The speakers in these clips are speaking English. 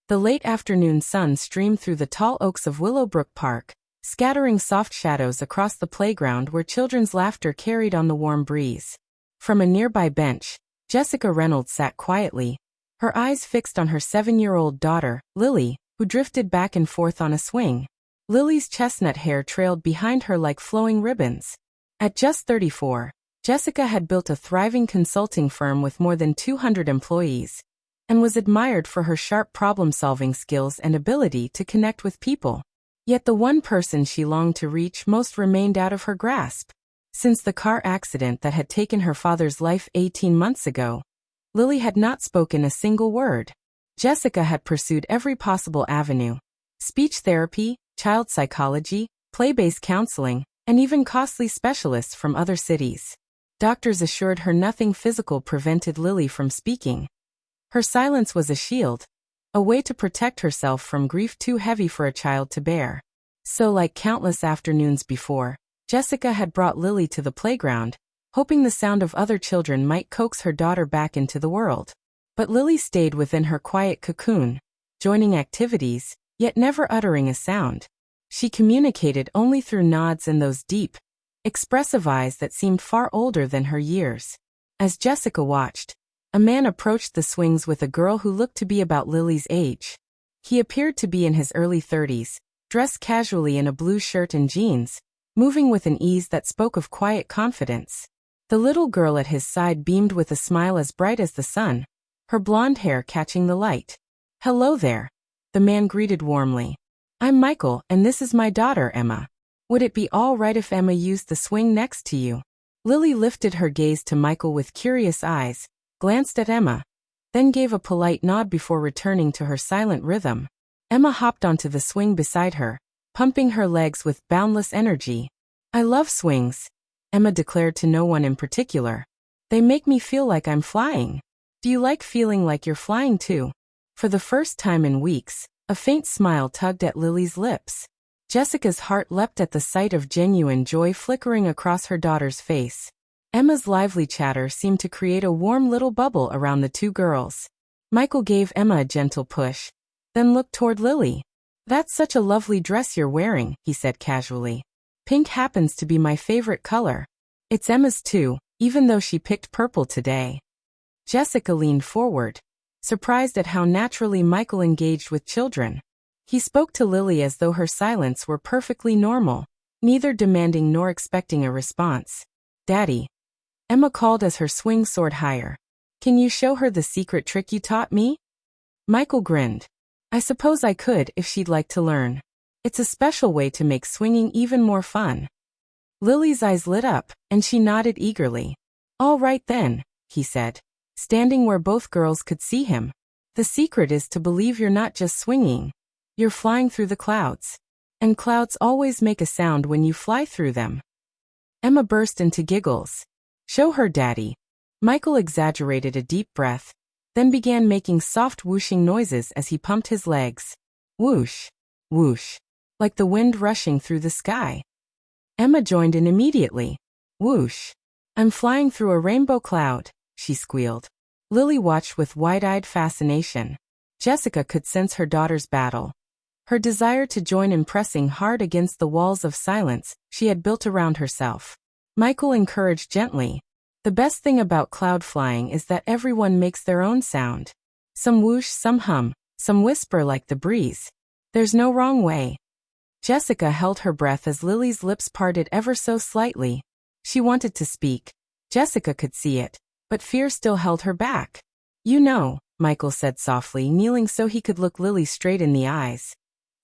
The late afternoon sun streamed through the tall oaks of Willowbrook Park, scattering soft shadows across the playground where children's laughter carried on the warm breeze. From a nearby bench, Jessica Reynolds sat quietly, her eyes fixed on her 7-year-old daughter, Lily, who drifted back and forth on a swing. Lily's chestnut hair trailed behind her like flowing ribbons. At just 34, Jessica had built a thriving consulting firm with more than 200 employees, and was admired for her sharp problem-solving skills and ability to connect with people. Yet the one person she longed to reach most remained out of her grasp. Since the car accident that had taken her father's life 18 months ago, Lily had not spoken a single word. Jessica had pursued every possible avenue: speech therapy, child psychology, play-based counseling, and even costly specialists from other cities. Doctors assured her nothing physical prevented Lily from speaking. Her silence was a shield, a way to protect herself from grief too heavy for a child to bear. So, like countless afternoons before, Jessica had brought Lily to the playground, hoping the sound of other children might coax her daughter back into the world. But Lily stayed within her quiet cocoon, joining activities, yet never uttering a sound. She communicated only through nods and those deep, expressive eyes that seemed far older than her years. As Jessica watched, a man approached the swings with a girl who looked to be about Lily's age. He appeared to be in his early 30s, dressed casually in a blue shirt and jeans, moving with an ease that spoke of quiet confidence. The little girl at his side beamed with a smile as bright as the sun, her blonde hair catching the light. "Hello there," the man greeted warmly. "I'm Michael, and this is my daughter, Emma. Would it be all right if Emma used the swing next to you?" Lily lifted her gaze to Michael with curious eyes, glanced at Emma, then gave a polite nod before returning to her silent rhythm. Emma hopped onto the swing beside her, pumping her legs with boundless energy. "I love swings," Emma declared to no one in particular. "They make me feel like I'm flying. Do you like feeling like you're flying too?" For the first time in weeks, a faint smile tugged at Lily's lips. Jessica's heart leapt at the sight of genuine joy flickering across her daughter's face. Emma's lively chatter seemed to create a warm little bubble around the two girls. Michael gave Emma a gentle push, then looked toward Lily. "That's such a lovely dress you're wearing," he said casually. "Pink happens to be my favorite color." "It's Emma's too, even though she picked purple today." Jessica leaned forward, surprised at how naturally Michael engaged with children. He spoke to Lily as though her silence were perfectly normal, neither demanding nor expecting a response. "Daddy," Emma called as her swing soared higher. "Can you show her the secret trick you taught me?" Michael grinned. "I suppose I could if she'd like to learn. It's a special way to make swinging even more fun." Lily's eyes lit up, and she nodded eagerly. "All right then," he said, standing where both girls could see him. "The secret is to believe you're not just swinging. You're flying through the clouds. And clouds always make a sound when you fly through them." Emma burst into giggles. "Show her, Daddy." Michael exaggerated a deep breath, then began making soft whooshing noises as he pumped his legs. Whoosh, whoosh, like the wind rushing through the sky. Emma joined in immediately. "Whoosh. I'm flying through a rainbow cloud," she squealed. Lily watched with wide-eyed fascination. Jessica could sense her daughter's battle, her desire to join in pressing hard against the walls of silence she had built around herself. Michael encouraged gently. "The best thing about cloud flying is that everyone makes their own sound. Some whoosh, some hum, some whisper like the breeze. There's no wrong way." Jessica held her breath as Lily's lips parted ever so slightly. She wanted to speak. Jessica could see it, but fear still held her back. "You know," Michael said softly, kneeling so he could look Lily straight in the eyes,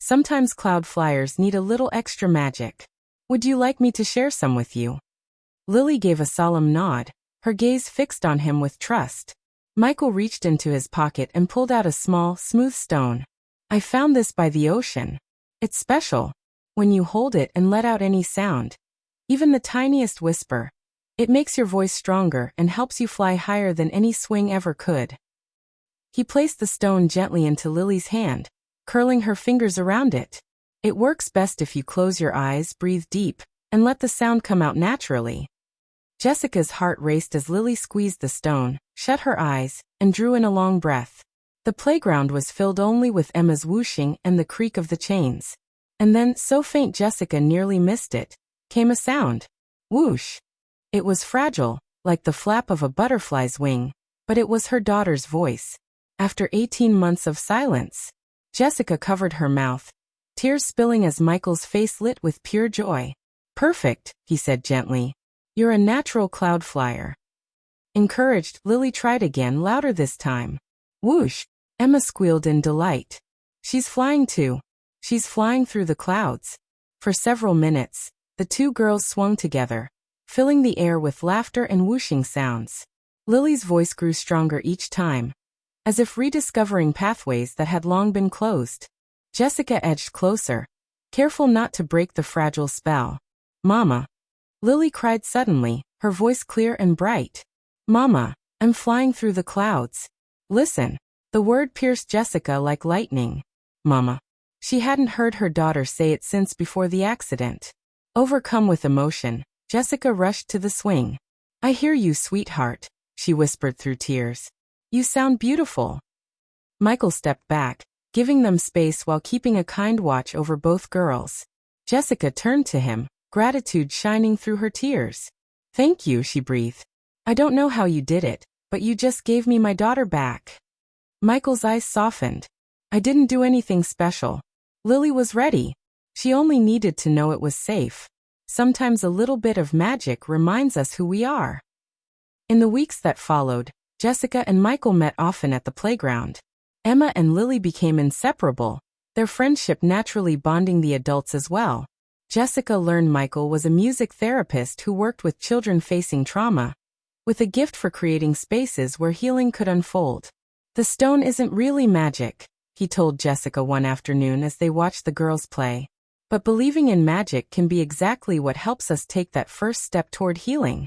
"sometimes cloud flyers need a little extra magic. Would you like me to share some with you?" Lily gave a solemn nod, her gaze fixed on him with trust. Michael reached into his pocket and pulled out a small, smooth stone. "I found this by the ocean. It's special. When you hold it and let out any sound, even the tiniest whisper, it makes your voice stronger and helps you fly higher than any swing ever could." He placed the stone gently into Lily's hand, curling her fingers around it. "It works best if you close your eyes, breathe deep, and let the sound come out naturally." Jessica's heart raced as Lily squeezed the stone, shut her eyes, and drew in a long breath. The playground was filled only with Emma's whooshing and the creak of the chains. And then, so faint Jessica nearly missed it, came a sound. Whoosh! It was fragile, like the flap of a butterfly's wing, but it was her daughter's voice. After 18 months of silence, Jessica covered her mouth, tears spilling as Michael's face lit with pure joy. Perfect, he said gently. You're a natural cloud flyer. Encouraged, Lily tried again, louder this time. Whoosh! Emma squealed in delight. She's flying too. She's flying through the clouds. For several minutes, the two girls swung together, filling the air with laughter and whooshing sounds. Lily's voice grew stronger each time, as if rediscovering pathways that had long been closed. Jessica edged closer, careful not to break the fragile spell. Mama! Lily cried suddenly, her voice clear and bright. Mama, I'm flying through the clouds. Listen. The word pierced Jessica like lightning. Mama. She hadn't heard her daughter say it since before the accident. Overcome with emotion, Jessica rushed to the swing. I hear you, sweetheart, she whispered through tears. You sound beautiful. Michael stepped back, giving them space while keeping a kind watch over both girls. Jessica turned to him, gratitude shining through her tears. Thank you, she breathed. I don't know how you did it, but you just gave me my daughter back. Michael's eyes softened. I didn't do anything special. Lily was ready. She only needed to know it was safe. Sometimes a little bit of magic reminds us who we are. In the weeks that followed, Jessica and Michael met often at the playground. Emma and Lily became inseparable, their friendship naturally bonding the adults as well. Jessica learned Michael was a music therapist who worked with children facing trauma, with a gift for creating spaces where healing could unfold. The stone isn't really magic, he told Jessica one afternoon as they watched the girls play. But believing in magic can be exactly what helps us take that first step toward healing.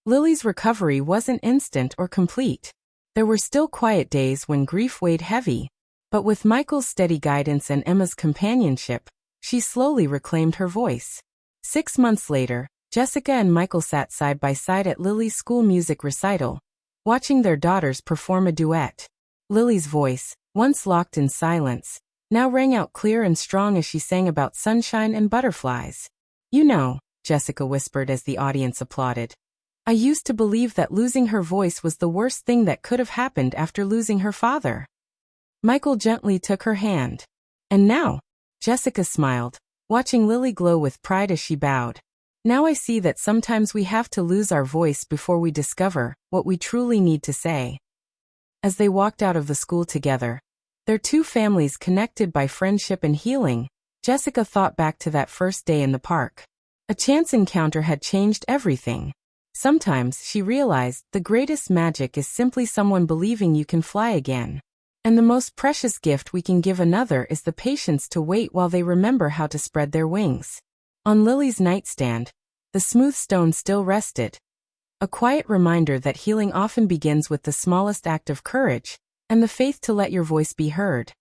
Lily's recovery wasn't instant or complete. There were still quiet days when grief weighed heavy. But with Michael's steady guidance and Emma's companionship, she slowly reclaimed her voice. 6 months later, Jessica and Michael sat side by side at Lily's school music recital, watching their daughters perform a duet. Lily's voice, once locked in silence, now rang out clear and strong as she sang about sunshine and butterflies. You know, Jessica whispered as the audience applauded. I used to believe that losing her voice was the worst thing that could have happened after losing her father. Michael gently took her hand. And now, Jessica smiled, watching Lily glow with pride as she bowed. Now I see that sometimes we have to lose our voice before we discover what we truly need to say. As they walked out of the school together, their two families connected by friendship and healing, Jessica thought back to that first day in the park. A chance encounter had changed everything. Sometimes, she realized, the greatest magic is simply someone believing you can fly again. And the most precious gift we can give another is the patience to wait while they remember how to spread their wings. On Lily's nightstand, the smooth stone still rested. A quiet reminder that healing often begins with the smallest act of courage, and the faith to let your voice be heard.